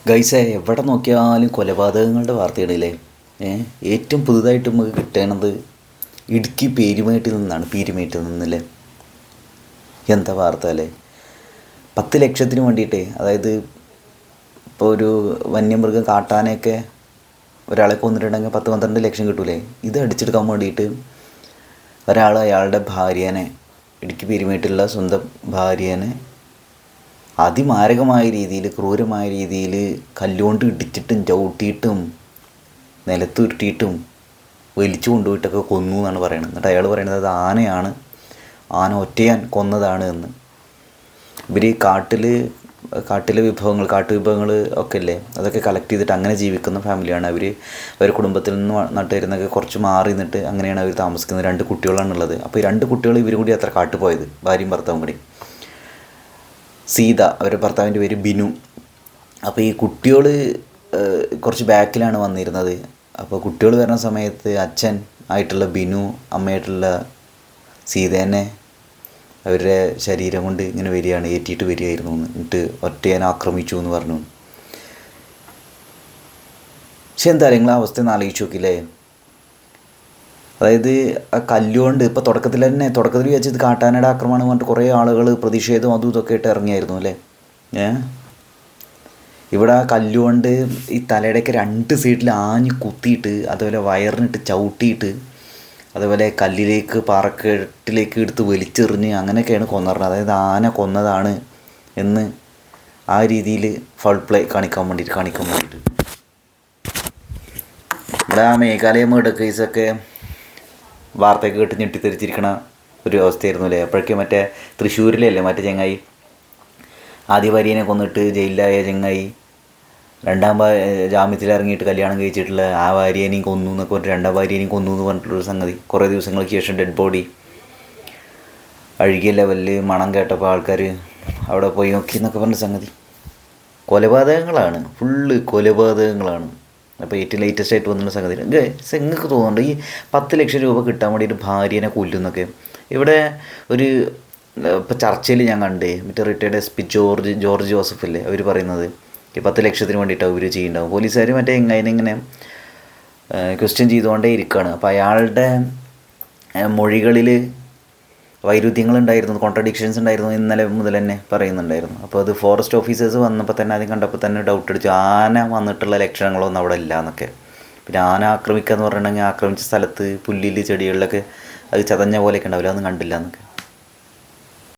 ഗൈസേ എവിടെ നോക്കിയാലും കൊലപാതകങ്ങളുടെ വാർത്തകളില്ലേ. ഏറ്റവും പുതുതായിട്ട് നമുക്ക് കിട്ടണത് ഇടുക്കി പീരുമേട്ടിൽ നിന്നാണ്. പീരുമേട്ടിൽ നിന്നല്ലേ, എന്താ വാർത്ത അല്ലേ. 10 ലക്ഷത്തിന് വേണ്ടിയിട്ടേ, അതായത് ഇപ്പോൾ ഒരു വന്യമൃഗം കാട്ടാനയൊക്കെ ഒരാളെ കൊന്നിട്ടുണ്ടെങ്കിൽ 10-12 ലക്ഷം കിട്ടൂലേ. ഇത് അടിച്ചെടുക്കാൻ വേണ്ടിയിട്ട് ഒരാൾ അയാളുടെ ഭാര്യേനെ, ഇടുക്കി പീരുമേട്ടിലുള്ള സ്വന്തം ഭാര്യേനെ അതിമാരകമായ രീതിയിൽ, ക്രൂരമായ രീതിയിൽ കല്ലുകൊണ്ട് ഇടിച്ചിട്ടും ചവിട്ടിയിട്ടും നിലത്തുരുട്ടിയിട്ടും വലിച്ചു കൊണ്ടുപോയിട്ടൊക്കെ കൊന്നു എന്നാണ് പറയുന്നത്. എന്നിട്ട് അയാൾ പറയുന്നത് അത് ആനയാണ്, ആന ഒറ്റയാൻ കൊന്നതാണ് എന്ന്. ഇവർ കാട്ടിലെ വിഭവങ്ങൾ, കാട്ടുവിഭവങ്ങൾ ഒക്കെ ഇല്ലേ, അതൊക്കെ കളക്ട് ചെയ്തിട്ട് അങ്ങനെ ജീവിക്കുന്ന ഫാമിലിയാണ് അവർ. അവർ കുടുംബത്തിൽ നിന്ന് നട്ടുവരുന്നൊക്കെ കുറച്ച് മാറി നിന്നിട്ട് അങ്ങനെയാണ് അവർ താമസിക്കുന്നത്. 2 കുട്ടികളാണുള്ളത്. അപ്പോൾ ഈ 2 കുട്ടികൾ ഇവരും കൂടി അത്ര കാട്ടുപോയത്, ഭാര്യയും ഭർത്താവും കൂടി. സീത, അവരുടെ ഭർത്താവിൻ്റെ പേര് ബിനു. അപ്പോൾ ഈ കുട്ടികൾ കുറച്ച് ബാക്കിലാണ് വന്നിരുന്നത്. അപ്പോൾ കുട്ടികൾ വരുന്ന സമയത്ത് അച്ഛൻ ആയിട്ടുള്ള ബിനു, അമ്മയായിട്ടുള്ള സീതേനെ അവരുടെ ശരീരം കൊണ്ട് ഇങ്ങനെ വരികയാണ്, ഏറ്റിയിട്ട് വരികയായിരുന്നു. എന്നിട്ട് ഒറ്റയാൻ ആക്രമിച്ചു എന്ന് പറഞ്ഞു. പക്ഷെ എന്താ നിങ്ങൾ അവസ്ഥ ഒന്ന് ആലോചിച്ച് നോക്കില്ലേ. അതായത് ആ കല്ലുകൊണ്ട് ഇപ്പോൾ തുടക്കത്തിൽ വിചാരിച്ചത് കാട്ടാനയുടെ ആക്രമണം പറഞ്ഞിട്ട് കുറേ ആളുകൾ പ്രതിഷേധം അതും ഇതൊക്കെ ആയിട്ട് ഇറങ്ങിയായിരുന്നു അല്ലേ. ഇവിടെ ആ കല്ലുകൊണ്ട് ഈ തലയുടെയൊക്കെ 2 സൈഡിൽ ആഞ്ഞ് കുത്തിയിട്ട്, അതുപോലെ വയറിനിട്ട് ചവിട്ടിയിട്ട്, അതുപോലെ കല്ലിലേക്ക് പാറക്കെട്ടിലേക്ക് എടുത്ത് വലിച്ചെറിഞ്ഞ് അങ്ങനെയൊക്കെയാണ് കൊന്നറിഞ്ഞത്. അതായത് ആന കൊന്നതാണ് എന്ന് ആ രീതിയിൽ ഫൗൾ പ്ലേ കാണിക്കാൻ വേണ്ടിയിട്ട് ഇവിടെ ആ മേഘാലയ മർഡർ കേസൊക്കെ വാർത്തയൊക്കെ കേട്ട് ഞെട്ടിത്തെറിച്ചിരിക്കണ ഒരു അവസ്ഥയായിരുന്നു അല്ലേ. അപ്പോഴേക്കും മറ്റേ തൃശ്ശൂരിലല്ലേ മറ്റേ ചെങ്ങായി, ആദ്യ ഭാര്യനെ കൊന്നിട്ട് ജയിലിലായ ചെങ്ങായി ജാമ്യത്തിൽ ഇറങ്ങിയിട്ട് കല്യാണം കഴിച്ചിട്ടുള്ള ആ ഭാര്യേനെയും കൊന്നു എന്നൊക്കെ പറഞ്ഞിട്ട് 2ാം ഭാര്യേനെയും കൊന്നു എന്ന് പറഞ്ഞിട്ടുള്ളൊരു സംഗതി. കുറേ ദിവസങ്ങൾക്ക് ശേഷം ഡെഡ് ബോഡി അഴുകിയ ലെവലിൽ മണം കേട്ടപ്പോൾ ആൾക്കാർ അവിടെ പോയി നോക്കി എന്നൊക്കെ പറഞ്ഞ സംഗതി. കൊലപാതകങ്ങളാണ്, ഫുള്ള് കൊലപാതകങ്ങളാണ്. അപ്പോൾ ഏറ്റവും ലേറ്റസ്റ്റ് ആയിട്ട് വന്നിട്ടുള്ള സംഗതി നിങ്ങൾക്ക് തോന്നുന്നുണ്ട് ഈ 10 ലക്ഷം രൂപ കിട്ടാൻ വേണ്ടിയിട്ട് ഭാര്യനെ കൊല്ലുന്നൊക്കെ. ഇവിടെ ഒരു ഇപ്പോൾ ചർച്ചയിൽ ഞാൻ കണ്ടേ, മറ്റേ റിട്ടയർഡ് SP ജോർജ് ജോസഫ് അല്ലേ, അവർ പറയുന്നത് ഈ 10 ലക്ഷത്തിന് വേണ്ടിയിട്ടാണ് അവർ ചെയ്യുന്നുണ്ടാവും. പോലീസുകാർ മറ്റേ ഇങ്ങനെ ക്വസ്റ്റ്യൻ ചെയ്തുകൊണ്ടേ ഇരിക്കുകയാണ്. അപ്പോൾ അയാളുടെ മൊഴികളിൽ വൈരുദ്ധ്യങ്ങളുണ്ടായിരുന്നു, കോൺട്രഡിക്ഷൻസ് ഉണ്ടായിരുന്നു, ഇന്നലെ മുതൽ തന്നെ പറയുന്നുണ്ടായിരുന്നു. അപ്പോൾ അത് ഫോറസ്റ്റ് ഓഫീസേഴ്സ് വന്നപ്പോൾ തന്നെ ആദ്യം കണ്ടപ്പോൾ തന്നെ ഡൗട്ട് അടിച്ചു, ആന വന്നിട്ടുള്ള ലക്ഷണങ്ങളൊന്നും അവിടെ ഇല്ല എന്നൊക്കെ. പിന്നെ ആന ആക്രമിക്കുക എന്ന് പറഞ്ഞിട്ടുണ്ടെങ്കിൽ ആക്രമിച്ച സ്ഥലത്ത് പുല്ലിൽ ചെടികളിലൊക്കെ അത് ചതഞ്ഞ പോലെയൊക്കെ ഉണ്ടാവില്ല, അതൊന്നും കണ്ടില്ല എന്നൊക്കെ.